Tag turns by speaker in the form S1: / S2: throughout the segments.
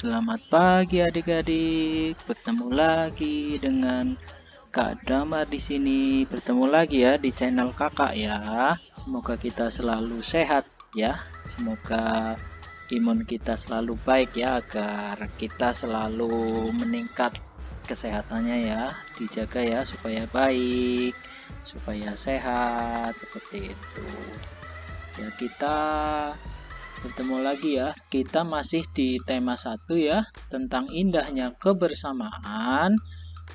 S1: Selamat pagi adik-adik. Bertemu lagi dengan Kak Damar di sini. Bertemu lagi ya di channel Kakak ya. Semoga kita selalu sehat ya. Semoga imun kita selalu baik ya, agar kita selalu meningkat kesehatannya ya. Dijaga ya supaya baik, supaya sehat seperti itu. Ya, kita bertemu lagi ya. Kita masih di tema 1 ya, tentang indahnya kebersamaan.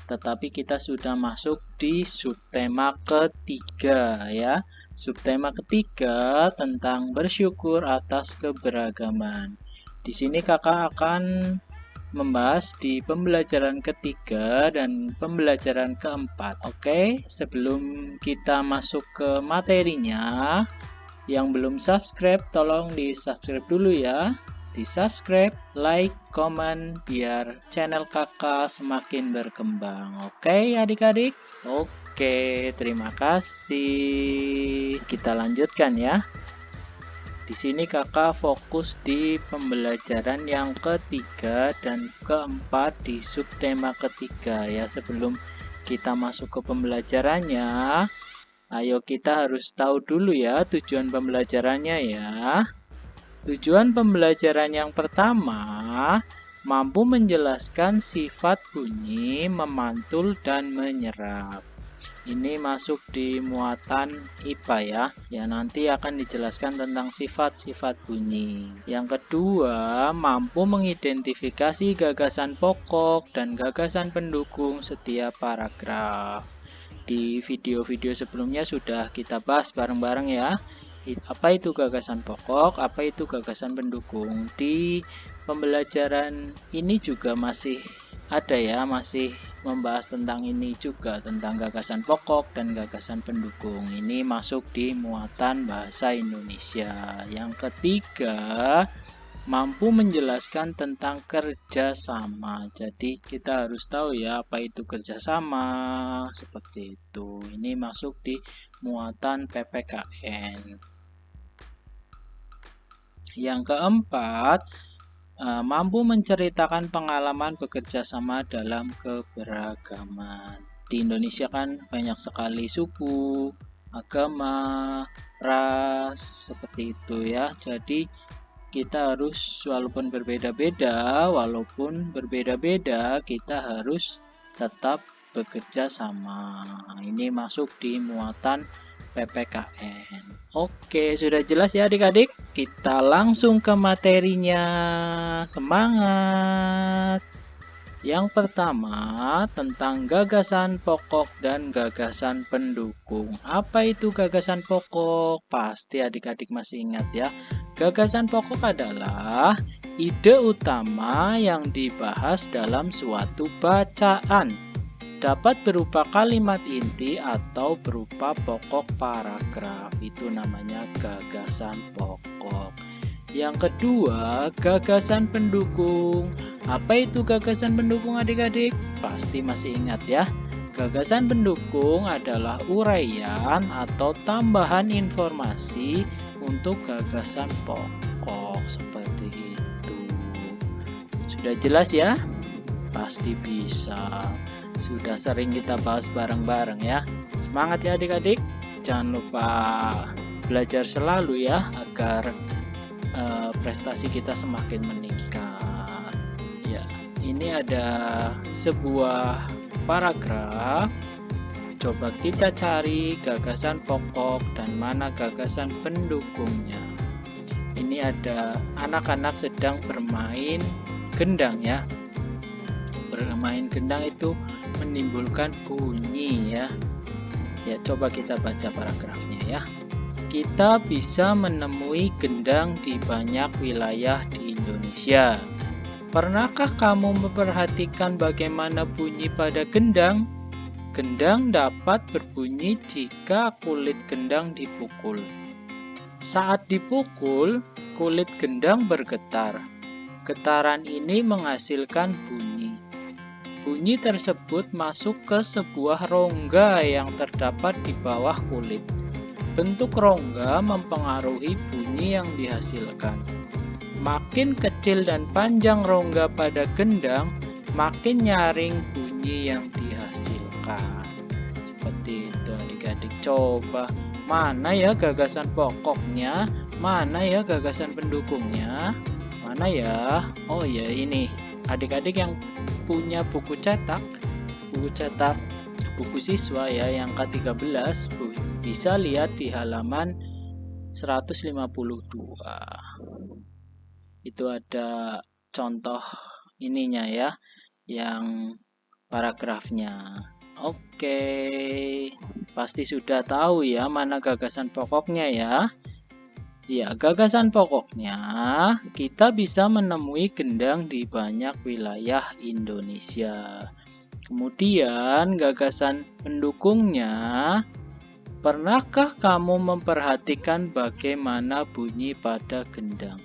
S1: Tetapi kita sudah masuk di subtema ketiga ya. Subtema ketiga tentang bersyukur atas keberagaman. Di sini kakak akan membahas di pembelajaran ketiga dan pembelajaran keempat. Oke, sebelum kita masuk ke materinya, yang belum subscribe, tolong di subscribe dulu ya. Di subscribe, like, komen, biar channel kakak semakin berkembang. Oke adik-adik? Oke, terima kasih. Kita lanjutkan ya. Di sini kakak fokus di pembelajaran yang ketiga dan keempat di subtema ketiga ya. Sebelum kita masuk ke pembelajarannya, ayo kita harus tahu dulu ya tujuan pembelajarannya ya. Tujuan pembelajaran yang pertama, mampu menjelaskan sifat bunyi, memantul, dan menyerap. Ini masuk di muatan IPA ya. Ya, nanti akan dijelaskan tentang sifat-sifat bunyi. Yang kedua, mampu mengidentifikasi gagasan pokok dan gagasan pendukung setiap paragraf. Di video-video sebelumnya sudah kita bahas bareng-bareng ya. Apa itu gagasan pokok, apa itu gagasan pendukung. Di pembelajaran ini juga masih ada ya, masih membahas tentang ini juga, tentang gagasan pokok dan gagasan pendukung. Ini masuk di muatan bahasa Indonesia. Yang ketiga, mampu menjelaskan tentang kerjasama. Jadi kita harus tahu ya apa itu kerjasama, seperti itu. Ini masuk di muatan PPKN. Yang keempat, mampu menceritakan pengalaman bekerja sama dalam keberagaman. Di Indonesia kan banyak sekali suku, agama, ras, seperti itu ya. Jadi kita harus walaupun berbeda-beda kita harus tetap bekerja sama. Ini masuk di muatan PPKN. Oke, sudah jelas ya adik-adik? Kita langsung ke materinya. Semangat! Yang pertama, tentang gagasan pokok dan gagasan pendukung. Apa itu gagasan pokok? Pasti adik-adik masih ingat ya. Gagasan pokok adalah ide utama yang dibahas dalam suatu bacaan. Dapat berupa kalimat inti atau berupa pokok paragraf. Itu namanya gagasan pokok. Yang kedua, gagasan pendukung. Apa itu gagasan pendukung adik-adik? Pasti masih ingat ya. Gagasan pendukung adalah uraian atau tambahan informasi untuk gagasan pokok, seperti itu. Sudah jelas ya? Pasti bisa. Sudah sering kita bahas bareng-bareng ya. Semangat ya adik-adik. Jangan lupa belajar selalu ya, agar prestasi kita semakin meningkat. Ya, ini ada sebuah paragraf. Coba kita cari gagasan pokok dan mana gagasan pendukungnya. Ini ada anak-anak sedang bermain gendang ya. Bermain gendang itu menimbulkan bunyi ya. Ya, coba kita baca paragrafnya ya. Kita bisa menemui gendang di banyak wilayah di Indonesia. Pernahkah kamu memperhatikan bagaimana bunyi pada gendang? Gendang dapat berbunyi jika kulit gendang dipukul. Saat dipukul, kulit gendang bergetar. Getaran ini menghasilkan bunyi. Bunyi tersebut masuk ke sebuah rongga yang terdapat di bawah kulit. Bentuk rongga mempengaruhi bunyi yang dihasilkan. Makin kecil dan panjang rongga pada gendang, makin nyaring bunyi yang dihasilkan. Seperti itu adik-adik. Coba, mana ya gagasan pokoknya? Mana ya gagasan pendukungnya? Mana ya? Oh ya, ini. Adik-adik yang punya buku cetak buku siswa ya yang ke-13 bisa lihat di halaman 152. Itu ada contoh ininya ya, yang paragrafnya. Oke, pasti sudah tahu ya mana gagasan pokoknya ya. Ya, gagasan pokoknya kita bisa menemui gendang di banyak wilayah Indonesia. Kemudian gagasan pendukungnya, pernahkah kamu memperhatikan bagaimana bunyi pada gendang?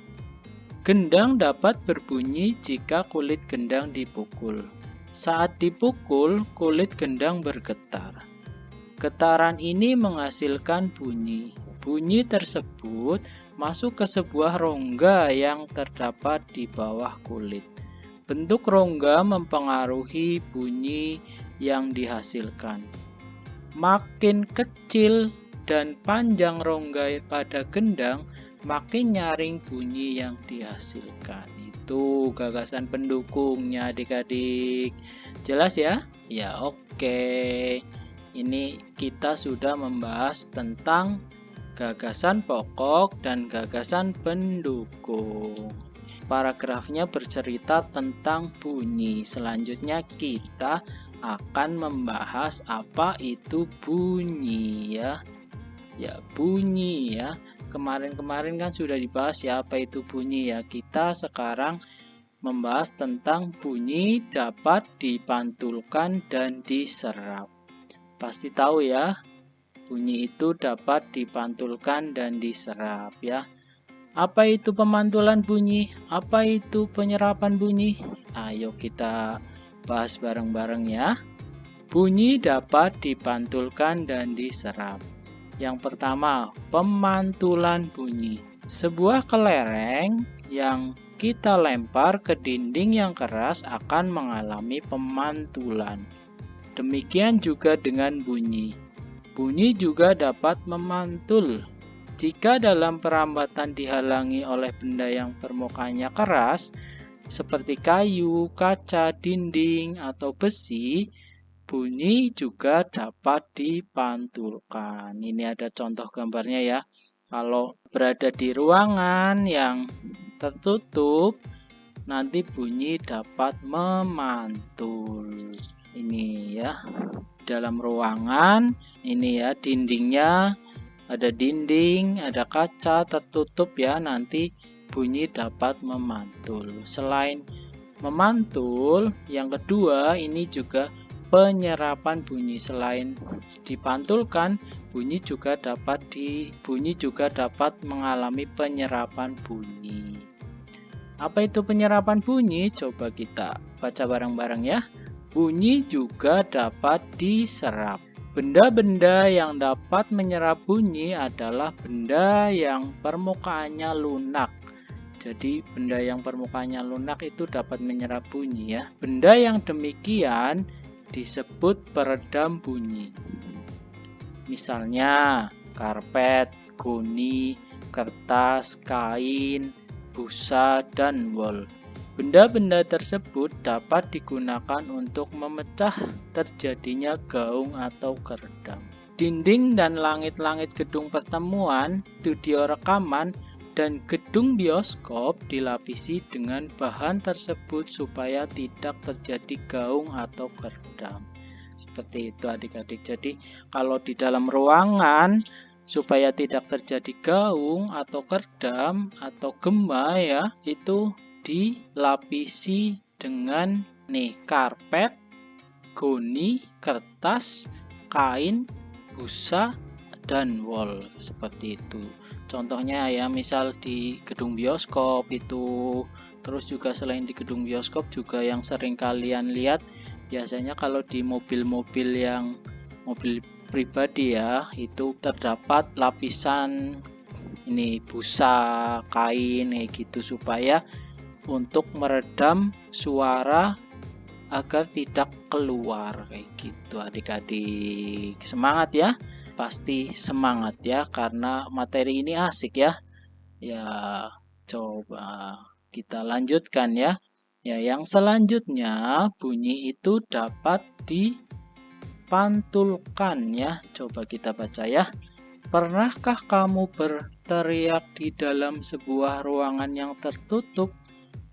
S1: Gendang dapat berbunyi jika kulit gendang dipukul. Saat dipukul, kulit gendang bergetar. Getaran ini menghasilkan bunyi. Bunyi tersebut masuk ke sebuah rongga yang terdapat di bawah kulit. Bentuk rongga mempengaruhi bunyi yang dihasilkan. Makin kecil dan panjang rongga pada gendang, makin nyaring bunyi yang dihasilkan. Itu gagasan pendukungnya adik-adik. Jelas ya? Ya, oke. Ini kita sudah membahas tentang gagasan pokok dan gagasan pendukung. Paragrafnya bercerita tentang bunyi. Selanjutnya kita akan membahas apa itu bunyi ya. Ya, bunyi ya. Kemarin-kemarin kan sudah dibahas ya apa itu bunyi ya. Kita sekarang membahas tentang bunyi dapat dipantulkan dan diserap. Pasti tahu ya, bunyi itu dapat dipantulkan dan diserap ya. Apa itu pemantulan bunyi? Apa itu penyerapan bunyi? Ayo kita bahas bareng-bareng ya. Bunyi dapat dipantulkan dan diserap. Yang pertama, pemantulan bunyi. Sebuah kelereng yang kita lempar ke dinding yang keras akan mengalami pemantulan. Demikian juga dengan bunyi. Bunyi juga dapat memantul. Jika dalam perambatan dihalangi oleh benda yang permukaannya keras, seperti kayu, kaca, dinding, atau besi, bunyi juga dapat dipantulkan. Ini ada contoh gambarnya ya. Kalau berada di ruangan yang tertutup, nanti bunyi dapat memantul. Ini ya, dalam ruangan ini ya, dindingnya ada dinding, ada kaca tertutup ya, nanti bunyi dapat memantul. Selain memantul, yang kedua ini juga penyerapan bunyi. Selain dipantulkan, bunyi juga dapat mengalami penyerapan bunyi. Apa itu penyerapan bunyi? Coba kita baca bareng-bareng ya. Bunyi juga dapat diserap. Benda-benda yang dapat menyerap bunyi adalah benda yang permukaannya lunak. Jadi benda yang permukaannya lunak itu dapat menyerap bunyi ya. Benda yang demikian disebut peredam bunyi. Misalnya karpet, goni, kertas, kain, busa, dan wol. Benda-benda tersebut dapat digunakan untuk memecah terjadinya gaung atau keredam. Dinding dan langit-langit gedung pertemuan, studio rekaman, dan gedung bioskop dilapisi dengan bahan tersebut supaya tidak terjadi gaung atau keredam. Seperti itu adik-adik. Jadi kalau di dalam ruangan supaya tidak terjadi gaung atau keredam atau gema ya, itu dilapisi dengan karpet, goni, kertas, kain, busa, dan wol. Seperti itu. Contohnya ya, misal di gedung bioskop itu. Terus juga selain di gedung bioskop juga yang sering kalian lihat biasanya kalau di mobil-mobil yang mobil pribadi ya, itu terdapat lapisan ini busa, kain kayak gitu, supaya untuk meredam suara agar tidak keluar kayak gitu. Adik-adik semangat ya, pasti semangat ya, karena materi ini asik ya. Ya, coba kita lanjutkan ya. Ya, yang selanjutnya bunyi itu dapat dipantulkan ya. Coba kita baca ya. Pernahkah kamu berteriak di dalam sebuah ruangan yang tertutup?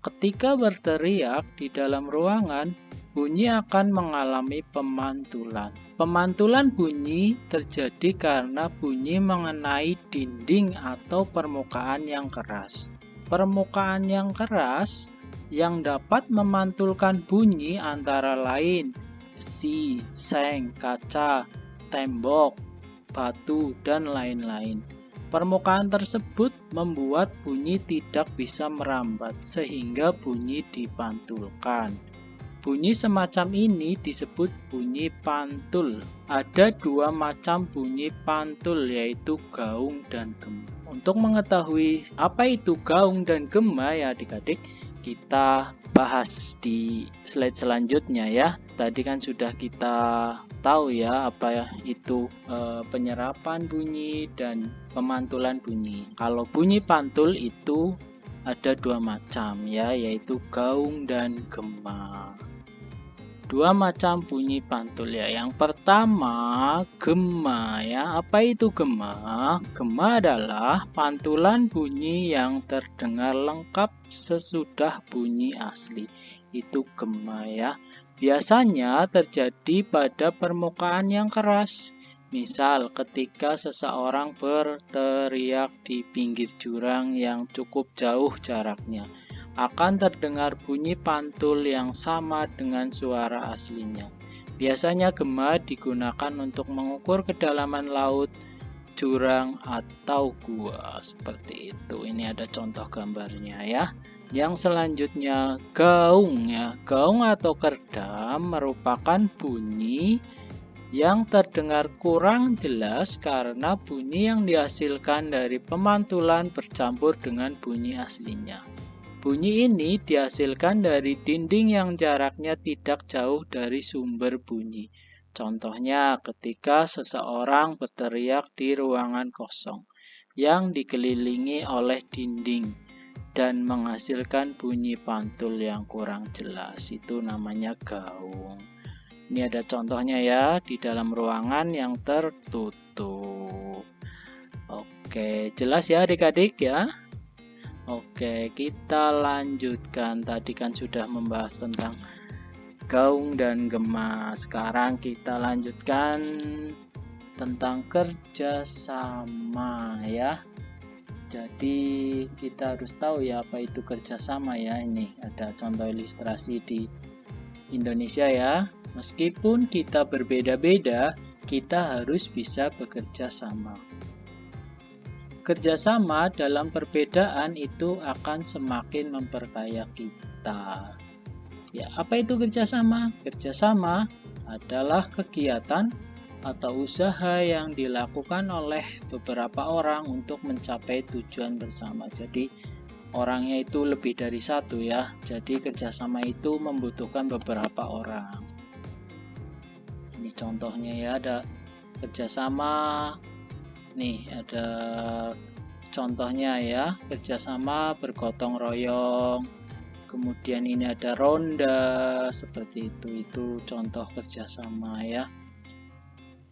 S1: Ketika berteriak di dalam ruangan, bunyi akan mengalami pemantulan. Pemantulan bunyi terjadi karena bunyi mengenai dinding atau permukaan yang keras. Permukaan yang keras yang dapat memantulkan bunyi antara lain besi, seng, kaca, tembok, batu, dan lain-lain. Permukaan tersebut membuat bunyi tidak bisa merambat sehingga bunyi dipantulkan. Bunyi semacam ini disebut bunyi pantul. Ada dua macam bunyi pantul, yaitu gaung dan gema. Untuk mengetahui apa itu gaung dan gema ya adik-adik, kita bahas di slide selanjutnya ya. Tadi kan sudah kita tahu ya apa itu penyerapan bunyi dan pemantulan bunyi. Kalau bunyi pantul itu ada dua macam ya, yaitu gaung dan gema. Dua macam bunyi pantul ya. Yang pertama gema ya. Apa itu gema? Gema adalah pantulan bunyi yang terdengar lengkap sesudah bunyi asli. Itu gema ya. Biasanya terjadi pada permukaan yang keras. Misal ketika seseorang berteriak di pinggir jurang yang cukup jauh jaraknya, akan terdengar bunyi pantul yang sama dengan suara aslinya. Biasanya gema digunakan untuk mengukur kedalaman laut, jurang, atau gua. Seperti itu. Ini ada contoh gambarnya ya. Yang selanjutnya gaung ya. Gaung atau kerdam merupakan bunyi yang terdengar kurang jelas karena bunyi yang dihasilkan dari pemantulan bercampur dengan bunyi aslinya. Bunyi ini dihasilkan dari dinding yang jaraknya tidak jauh dari sumber bunyi. Contohnya ketika seseorang berteriak di ruangan kosong yang dikelilingi oleh dinding dan menghasilkan bunyi pantul yang kurang jelas. Itu namanya gaung. Ini ada contohnya ya, di dalam ruangan yang tertutup. Oke, jelas ya adik-adik ya? Oke, kita lanjutkan. Tadi kan sudah membahas tentang gaung dan gema. Sekarang kita lanjutkan tentang kerjasama ya. Jadi kita harus tahu ya apa itu kerjasama ya. Ini ada contoh ilustrasi di Indonesia ya. Meskipun kita berbeda-beda, kita harus bisa bekerja sama. Kerjasama dalam perbedaan itu akan semakin memperkaya kita. Ya, apa itu kerjasama? Kerjasama adalah kegiatan atau usaha yang dilakukan oleh beberapa orang untuk mencapai tujuan bersama. Jadi orangnya itu lebih dari satu ya. Jadi kerjasama itu membutuhkan beberapa orang. Ini contohnya ya, ada kerjasama. Nih ada contohnya ya, kerjasama bergotong royong. Kemudian ini ada ronda, seperti itu contoh kerjasama ya.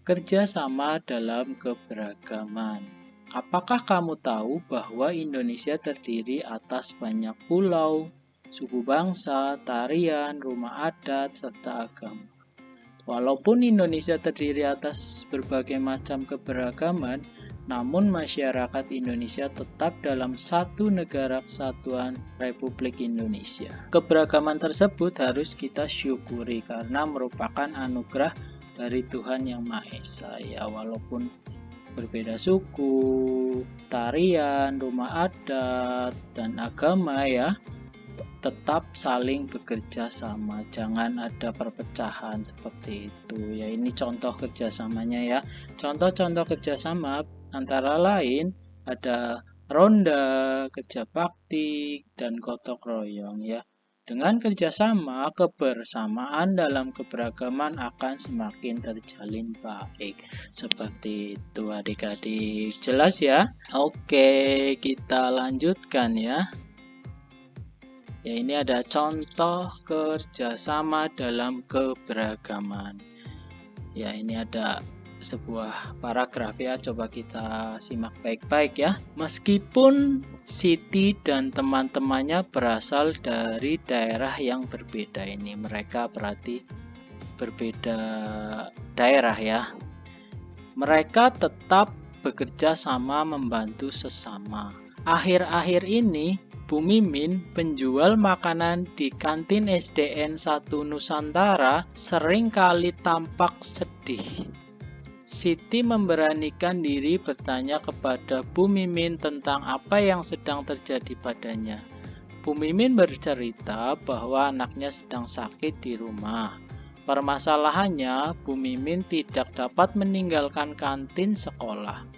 S1: Kerjasama dalam keberagaman. Apakah kamu tahu bahwa Indonesia terdiri atas banyak pulau, suku bangsa, tarian, rumah adat, serta agama? Walaupun Indonesia terdiri atas berbagai macam keberagaman, namun masyarakat Indonesia tetap dalam satu negara kesatuan Republik Indonesia. Keberagaman tersebut harus kita syukuri karena merupakan anugerah dari Tuhan Yang Maha Esa ya. Walaupun berbeda suku, tarian, rumah adat, dan agama ya, tetap saling bekerja sama, jangan ada perpecahan seperti itu ya. Ini contoh kerjasamanya ya. Contoh-contoh kerjasama antara lain ada ronda, kerja bakti, dan gotong royong ya. Dengan kerjasama, kebersamaan dalam keberagaman akan semakin terjalin baik. Seperti itu adik-adik. Jelas ya? Oke, kita lanjutkan ya. Ya, ini ada contoh kerjasama dalam keberagaman. Ya, ini ada sebuah paragraf ya, coba kita simak baik-baik ya. Meskipun Siti dan teman-temannya berasal dari daerah yang berbeda, ini mereka berarti berbeda daerah ya. Mereka tetap bekerja sama membantu sesama. Akhir-akhir ini Bu Mimin, penjual makanan di kantin SDN 1 Nusantara, sering kali tampak sedih. Siti memberanikan diri bertanya kepada Bu Mimin tentang apa yang sedang terjadi padanya. Bu Mimin bercerita bahwa anaknya sedang sakit di rumah. Permasalahannya, Bu Mimin tidak dapat meninggalkan kantin sekolah.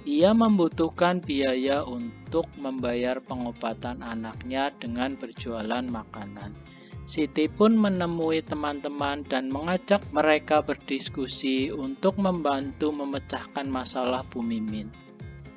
S1: Ia membutuhkan biaya untuk membayar pengobatan anaknya dengan berjualan makanan. Siti pun menemui teman-teman dan mengajak mereka berdiskusi untuk membantu memecahkan masalah Bu Mimin.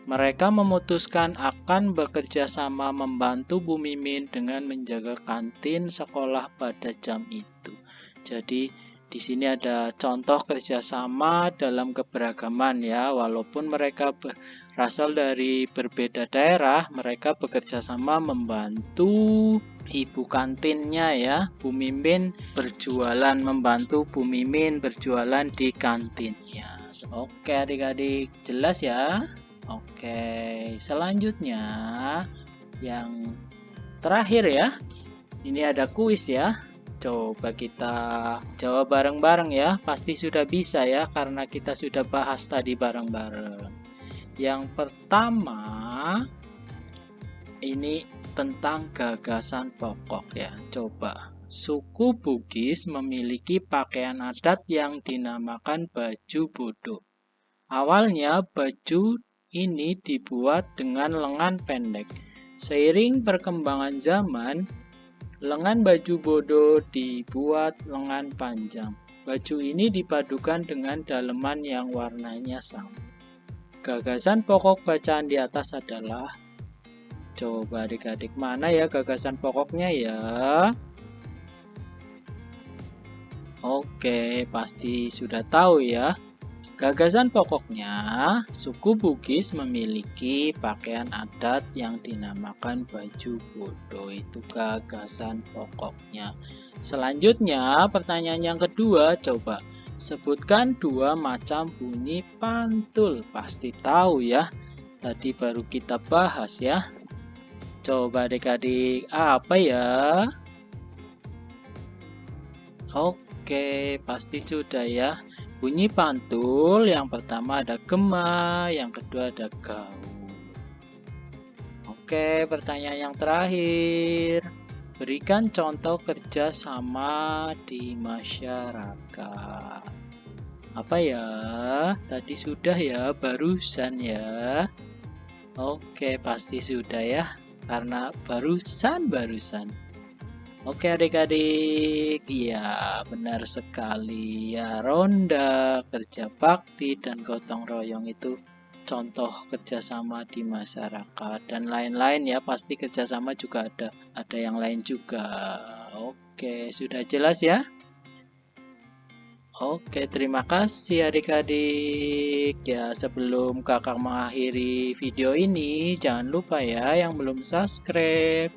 S1: Mereka memutuskan akan bekerja sama membantu Bu Mimin dengan menjaga kantin sekolah pada jam itu. Jadi di sini ada contoh kerjasama dalam keberagaman ya, walaupun mereka berasal dari berbeda daerah, mereka bekerja sama membantu ibu kantinnya ya. Bu Mimin berjualan, membantu Bu Mimin berjualan di kantinnya. Oke adik-adik, jelas ya? Oke, selanjutnya yang terakhir ya. Ini ada kuis ya. Coba kita jawab bareng-bareng ya. Pasti sudah bisa ya, karena kita sudah bahas tadi bareng-bareng. Yang pertama, ini tentang gagasan pokok ya. Coba, suku Bugis memiliki pakaian adat yang dinamakan baju bodo. Awalnya baju ini dibuat dengan lengan pendek. Seiring perkembangan zaman, lengan baju bodo dibuat lengan panjang. Baju ini dipadukan dengan daleman yang warnanya sama. Gagasan pokok bacaan di atas adalah, coba adik-adik, mana ya gagasan pokoknya ya? Oke, pasti sudah tahu ya. Gagasan pokoknya, suku Bugis memiliki pakaian adat yang dinamakan baju bodo. Itu gagasan pokoknya. Selanjutnya, pertanyaan yang kedua, coba sebutkan dua macam bunyi pantul. Pasti tahu ya, tadi baru kita bahas ya. Coba adik-adik, apa ya? Oke, pasti sudah ya. Bunyi pantul yang pertama ada gema, yang kedua ada gaul. Oke, pertanyaan yang terakhir. Berikan contoh kerja sama di masyarakat. Apa ya? Tadi sudah ya, barusan ya. Oke, pasti sudah ya, karena barusan. Oke adik-adik, ya benar sekali ya, ronda, kerja bakti, dan gotong royong itu contoh kerjasama di masyarakat dan lain-lain ya, pasti kerjasama juga ada yang lain juga. Oke, sudah jelas ya? Oke, terima kasih adik-adik. Ya, sebelum kakak mengakhiri video ini, jangan lupa ya yang belum subscribe,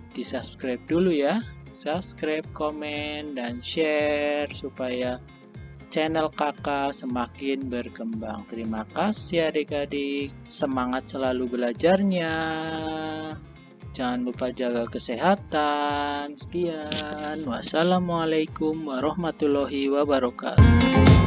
S1: di subscribe dulu ya. Subscribe, komen, dan share supaya channel kakak semakin berkembang. Terima kasih adik-adik. Semangat selalu belajarnya. Jangan lupa jaga kesehatan. Sekian. Wassalamualaikum warahmatullahi wabarakatuh.